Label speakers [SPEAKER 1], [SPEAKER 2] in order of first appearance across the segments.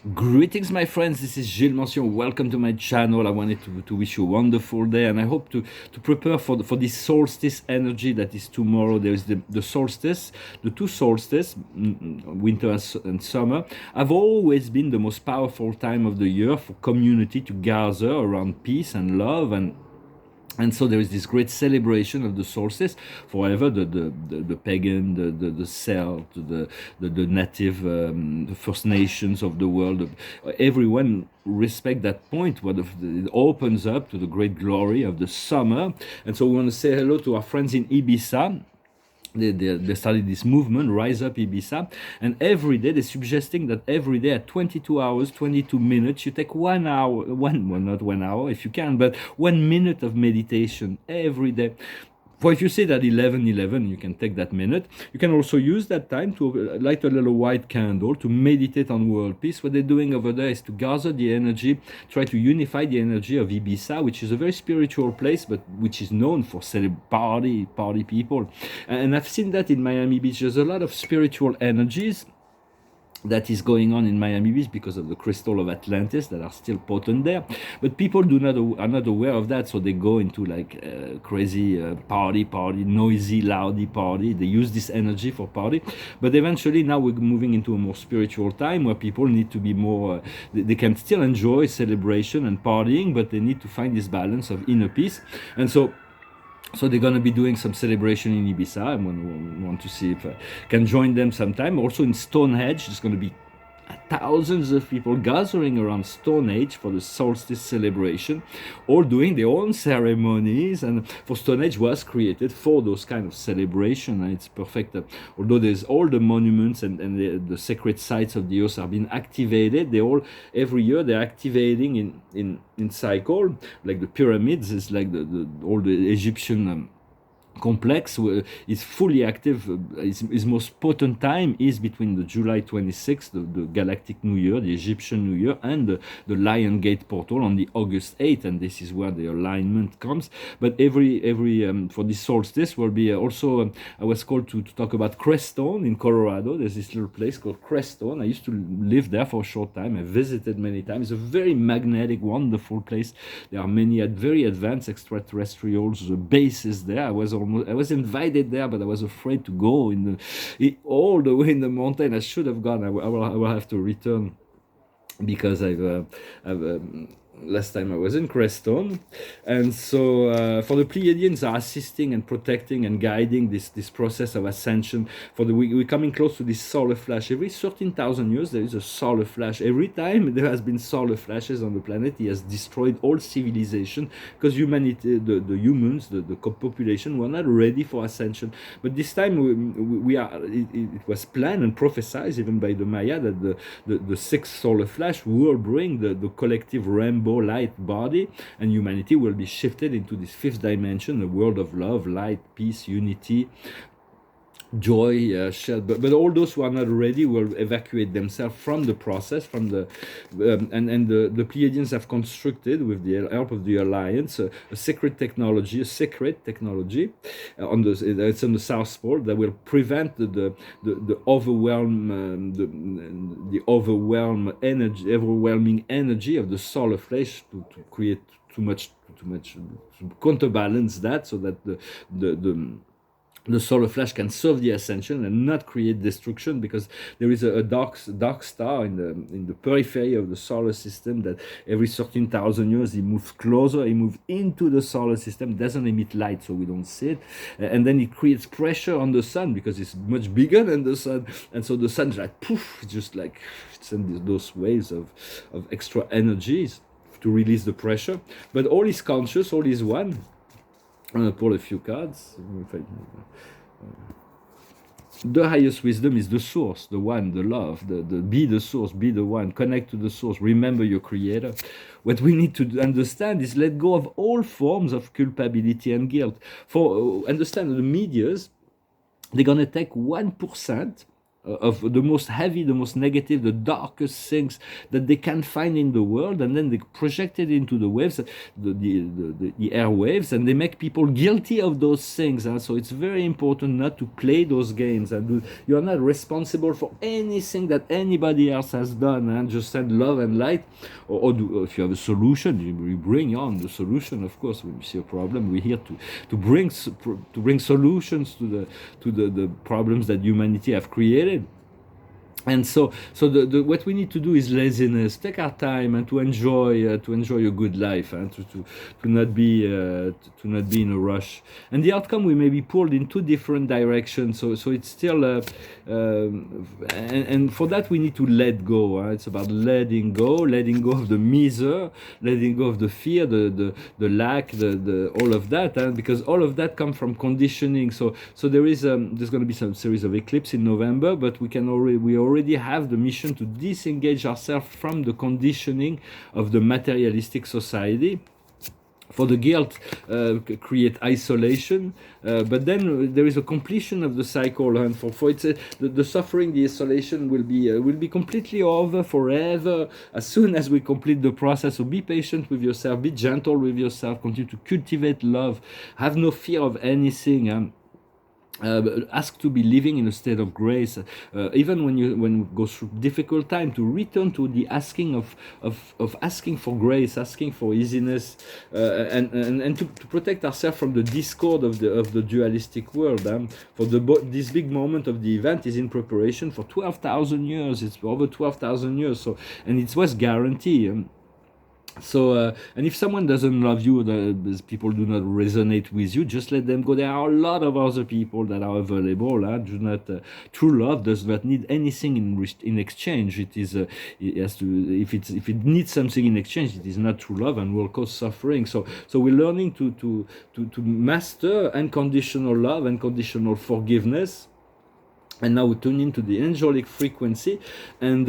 [SPEAKER 1] Greetings, my friends. This is Gilles Mention. Welcome to my channel. I wanted to wish you a wonderful day, and I hope to prepare for this solstice energy that is tomorrow. There is the solstice, the two solstices, winter and summer, have always been the most powerful time of the year for community to gather around peace and love and so there is this great celebration of the solstice. Forever, the pagan, the Celt, the native, the First Nations of the world, everyone respect that point where it opens up to the great glory of the summer. And so we want to say hello to our friends in Ibiza. They started this movement, Rise Up Ibiza, and every day they're suggesting that every day at 22 hours, 22 minutes, you take 1 hour, well, not 1 hour if you can, but 1 minute of meditation every day. For if you sit at 11:11, you can take that minute. You can also use that time to light a little white candle to meditate on world peace. What they're doing over there is to gather the energy, try to unify the energy of Ibiza, which is a very spiritual place, but which is known for party people. And I've seen that in Miami Beach. There's a lot of spiritual energies that is going on in Miami Beach because of the crystal of Atlantis that are still potent there, but people are not aware of that, so they go into like crazy party, noisy, loudy party. They use this energy for party, but eventually now we're moving into a more spiritual time where people need to be more. They can still enjoy celebration and partying, but they need to find this balance of inner peace, and so they're going to be doing some celebration in Ibiza. I want to see if I can join them sometime. Also in Stonehedge, there's going to be thousands of people gathering around Stonehedge for the solstice celebration, all doing their own ceremonies. And for Stonehenge was created for those kind of celebration, and it's perfect. Although there's all the monuments and the sacred sites of the earth are being activated, they all every year they're activating in cycle. Like the pyramids is like all the Egyptian complex is fully active. Its most potent time is between the July 26th, the Galactic New Year, the Egyptian New Year, and the Lion Gate portal on the August 8th, and this is where the alignment comes. But every for this solstice will be also I was called to talk about Creston in Colorado. There's this little place called Creston. I used to live there for a short time. I visited many times. It's a very magnetic, wonderful place. There are many very advanced extraterrestrials bases there. I was invited there, but I was afraid to go all the way in the mountain. I should have gone. I will have to return because last time I was in Creston, and so for the Pleiadians are assisting and protecting and guiding this process of ascension. We're coming close to this solar flash. Every 13,000 years there is a solar flash. Every time there has been solar flashes on the planet, he has destroyed all civilization because humanity, the humans, the population were not ready for ascension. But this time we are. It was planned and prophesied even by the Maya that the sixth solar flash will bring the collective rainbow light body, and humanity will be shifted into this fifth dimension, the world of love, light, peace, unity, joy, but all those who are not ready will evacuate themselves from the process, from the the Pleiadians have constructed with the help of the Alliance a secret technology, it's on the South Pole that will prevent the overwhelming energy of the solar flash to create too much to counterbalance that, so that the solar flash can serve the ascension and not create destruction, because there is a dark star in the periphery of the solar system that every 13,000 years he moves closer, he moves into the solar system, doesn't emit light so we don't see it, and then it creates pressure on the sun because it's much bigger than the sun, and so the sun's like poof, just like sends those waves of extra energies to release the pressure. But all is conscious, all is one. I'm going to pull a few cards. The highest wisdom is the source, the one, the love, be the source, be the one, connect to the source, remember your creator. What we need to understand is let go of all forms of culpability and guilt. For understand the medias, they're going to take 1% of the most heavy, the most negative, the darkest things that they can find in the world, and then they project it into the waves, the airwaves, and they make people guilty of those things. So it's very important not to play those games, and you're not responsible for anything that anybody else has done, and just send love and light, or if you have a solution, you bring on the solution. Of course, when we see a problem, we're here to bring solutions to the problems that humanity have created. And so what we need to do is laziness, take our time, and to enjoy a good life, and to not be in a rush. And the outcome, we may be pulled in two different directions. So it's still and for that we need to let go. It's about letting go of the misery, letting go of the fear, the lack, the all of that, because all of that comes from conditioning. So there's going to be some series of eclipses in November, but we already have the mission to disengage ourselves from the conditioning of the materialistic society. For the guilt, create isolation, but then there is a completion of the cycle, and for it's the suffering, the isolation will be completely over forever as soon as we complete the process. So be patient with yourself, be gentle with yourself, continue to cultivate love, have no fear of anything. Ask to be living in a state of grace, even when you go through difficult time, to return to the asking of asking for grace, asking for easiness, and to protect ourselves from the discord of the dualistic world. For this big moment of the event is in preparation for 12,000 years. It's over 12,000 years. So, and it was guaranteed. So and if someone doesn't love you, people do not resonate with you, just let them go. There are a lot of other people that are available. Do not true love does not need anything in exchange. It has to, if it needs something in exchange, it is not true love and will cause suffering. So we're learning to master unconditional love, unconditional forgiveness. And now we tune into the angelic frequency, and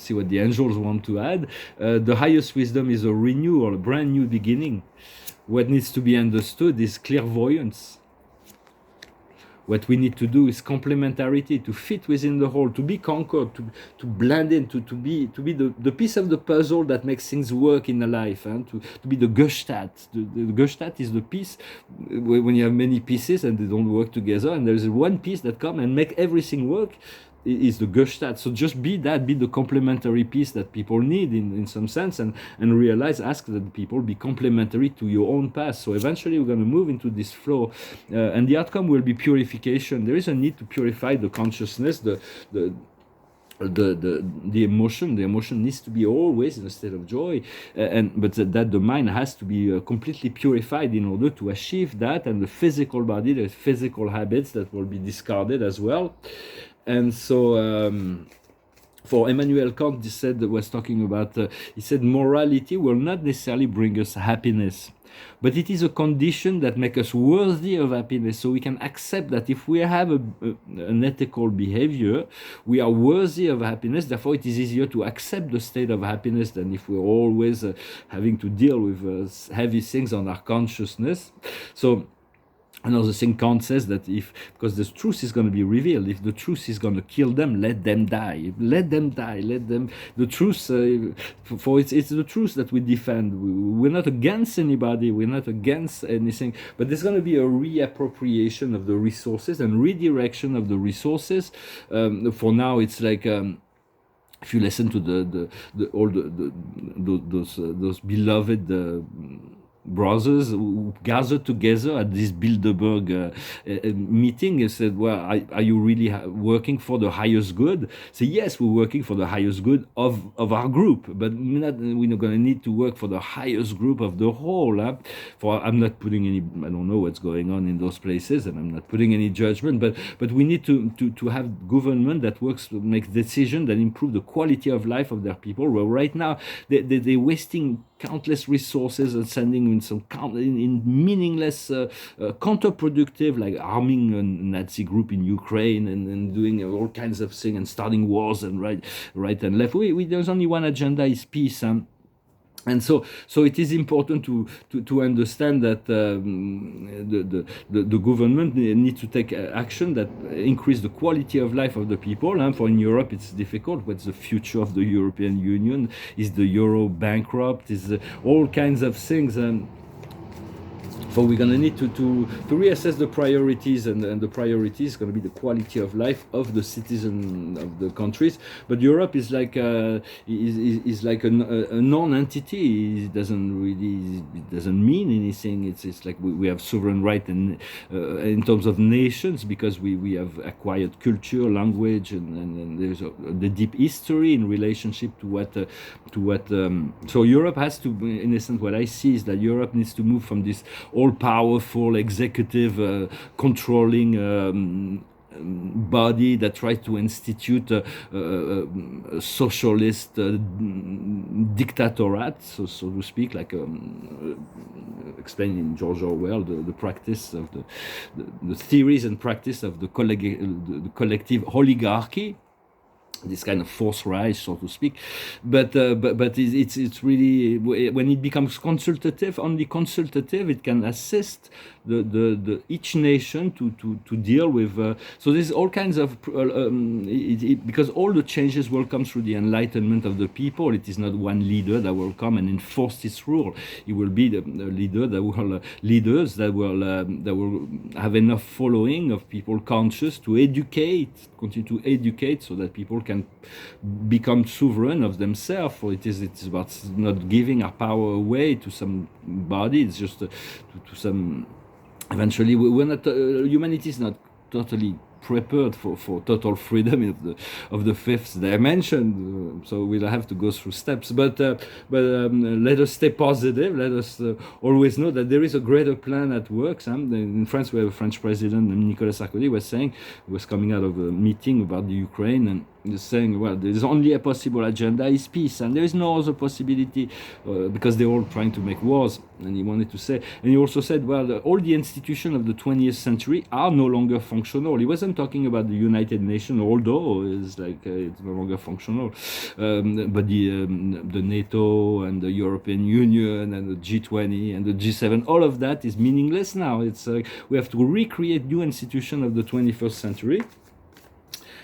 [SPEAKER 1] see what the angels want to add. The highest wisdom is a renewal, a brand new beginning. What needs to be understood is clairvoyance. What we need to do is complementarity, to fit within the whole, to be conquered, to blend in, to be the piece of the puzzle that makes things work in a life, and to be the Gestalt. The Gestalt is the piece when you have many pieces and they don't work together, and there's one piece that comes and make everything work. Is the Gestalt. So just be the complementary piece that people need in some sense, and realize, ask that people be complementary to your own path. So eventually we're going to move into this flow, and the outcome will be purification. There is a need to purify the consciousness, the emotion. The emotion needs to be always in a state of joy, but that the mind has to be completely purified in order to achieve that, and the physical body, the physical habits that will be discarded as well. And so for Immanuel Kant, he said morality will not necessarily bring us happiness, but it is a condition that makes us worthy of happiness. So we can accept that if we have an ethical behavior, we are worthy of happiness. Therefore, it is easier to accept the state of happiness than if we're always having to deal with heavy things on our consciousness. So another thing Kant says, that because the truth is going to be revealed, if the truth is going to kill them, let them die. The truth, for it's the truth that we defend. We're not against anybody, we're not against anything, but there's going to be a reappropriation of the resources and redirection of the resources. For now, it's like if you listen to all those beloved brothers who gathered together at this Bilderberg meeting and said, well, are you really working for the highest good? So yes, we're working for the highest good of our group, but we're not going to need to work for the highest group of the whole. I'm not putting any, I don't know what's going on in those places, and I'm not putting any judgment, but we need to have government that works to make decisions that improve the quality of life of their people. Well, right now, they're wasting countless resources and sending in meaningless, counterproductive, like arming a Nazi group in Ukraine and doing all kinds of things and starting wars and right and left. There's only one agenda, is peace. And so it is important to understand that the government needs to take action that increase the quality of life of the people. And for in Europe, it's difficult. What's the future of the European Union? Is the euro bankrupt? Is all kinds of things. So we're going to need to reassess the priorities, and the priority is going to be the quality of life of the citizen of the countries. But Europe is like is like a non-entity. It doesn't mean anything. It's like we have sovereign right in terms of nations, because we have acquired culture, language, and there's the deep history in relationship to what. So Europe has to, in essence, what I see is that Europe needs to move from this all-powerful executive controlling body that tries to institute a socialist dictatorate, so to speak, like explained in George Orwell, the practice of the theories and practice of the collective oligarchy, this kind of fourth Reich, so to speak, but it's really, when it becomes consultative, only consultative, it can assist the each nation to deal with. So there's all kinds of because all the changes will come through the enlightenment of the people. It is not one leader that will come and enforce this rule. It will be the leader that will leaders that will have enough following of people conscious to continue to educate, so that people can become sovereign of themselves. For it's about not giving our power away to somebody. It's just to some. Eventually, we're not. Humanity is not totally prepared for total freedom of the fifth dimension. So we'll have to go through steps. But let us stay positive. Let us always know that there is a greater plan at work. In France, we have a French president, Nicolas Sarkozy, was coming out of a meeting about the Ukraine, and saying, well, there is only a possible agenda is peace, and there is no other possibility, because they're all trying to make wars. And he wanted to say, and he also said, well, all the institutions of the 20th century are no longer functional. He wasn't talking about the United Nations, although it's no longer functional, but the NATO and the European Union and the G20 and the G7, all of that is meaningless now. It's we have to recreate new institutions of the 21st century.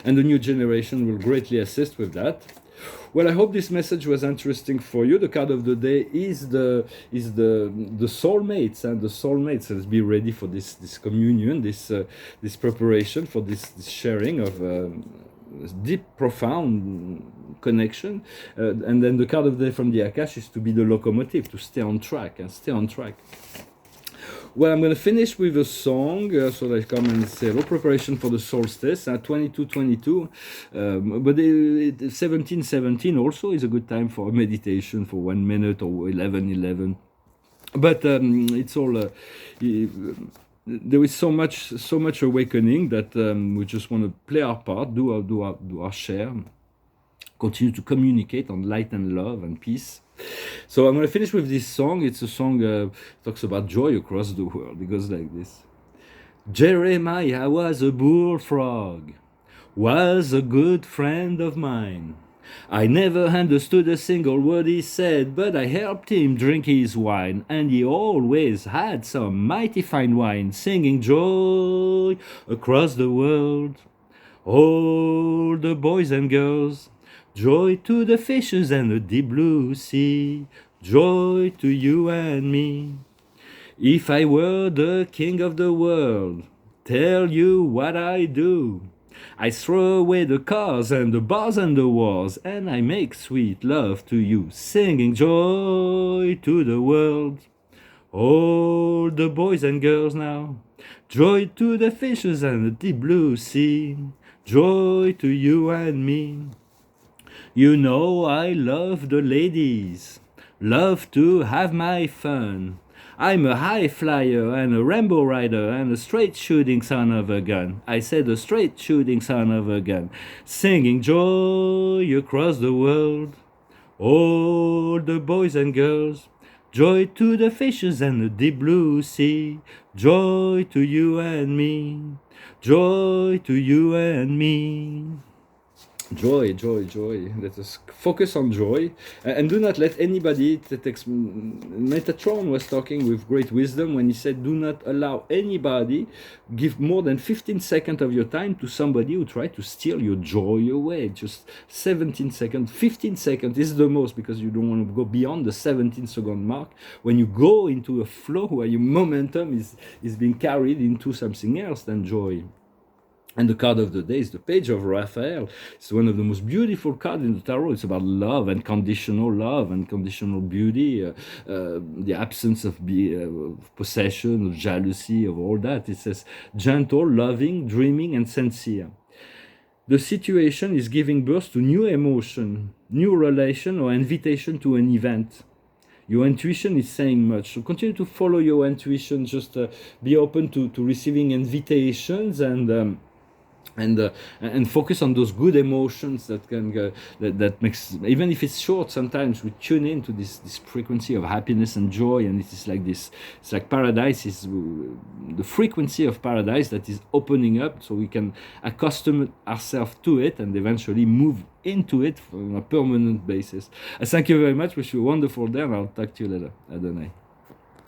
[SPEAKER 1] And the new generation will greatly assist with that. Well, I hope this message was interesting for you. The card of the day is the soulmates, and the soulmates. Let's be ready for this communion, this preparation for this sharing of deep, profound connection. And then the card of the day from the Akash is to be the locomotive, to stay on track and stay on track. Well, I'm going to finish with a song, so that I come and say hello. Preparation for the solstice, 22-22. But 17-17 also is a good time for a meditation for 1 minute, or 11-11. But it's all. There is so much awakening that we just want to play our part, do our share, continue to communicate on light and love and peace. So I'm going to finish with this song. It's a song talks about joy across the world. It goes like this. Jeremiah was a bullfrog, was a good friend of mine. I never understood a single word he said, but I helped him drink his wine, and he always had some mighty fine wine, singing joy across the world. All the boys and girls, joy to the fishes and the deep blue sea, joy to you and me. If I were the king of the world, tell you what I do. I throw away the cars and the bars and the wars, and I make sweet love to you, singing joy to the world. All the boys and girls now, joy to the fishes and the deep blue sea, joy to you and me. You know I love the ladies, love to have my fun. I'm a high flyer and a rainbow rider and a straight shooting son of a gun. I said a straight shooting son of a gun, singing joy across the world. All the boys and girls, joy to the fishes and the deep blue sea, joy to you and me, joy to you and me. Joy, joy, joy. Let us focus on joy, and do not let anybody. Metatron was talking with great wisdom when he said, "Do not allow anybody give more than 15 seconds of your time to somebody who try to steal your joy away." Just 17 seconds, 15 seconds is the most, because you don't want to go beyond the 17-second mark. When you go into a flow where your momentum is being carried into something else than joy. And the card of the day is the Page of Raphael. It's one of the most beautiful cards in the tarot. It's about love and conditional beauty, the absence of possession, of jealousy, of all that. It says gentle, loving, dreaming, and sincere. The situation is giving birth to new emotion, new relation, or invitation to an event. Your intuition is saying much, so continue to follow your intuition. Just be open to receiving invitations, and focus on those good emotions that can that makes, even if it's short, sometimes we tune into this frequency of happiness and joy, and it is like this. It's like paradise is the frequency of paradise that is opening up, so we can accustom ourselves to it and eventually move into it on a permanent basis. Thank you very much. Wish you a wonderful day, and I'll talk to you later. Adonai.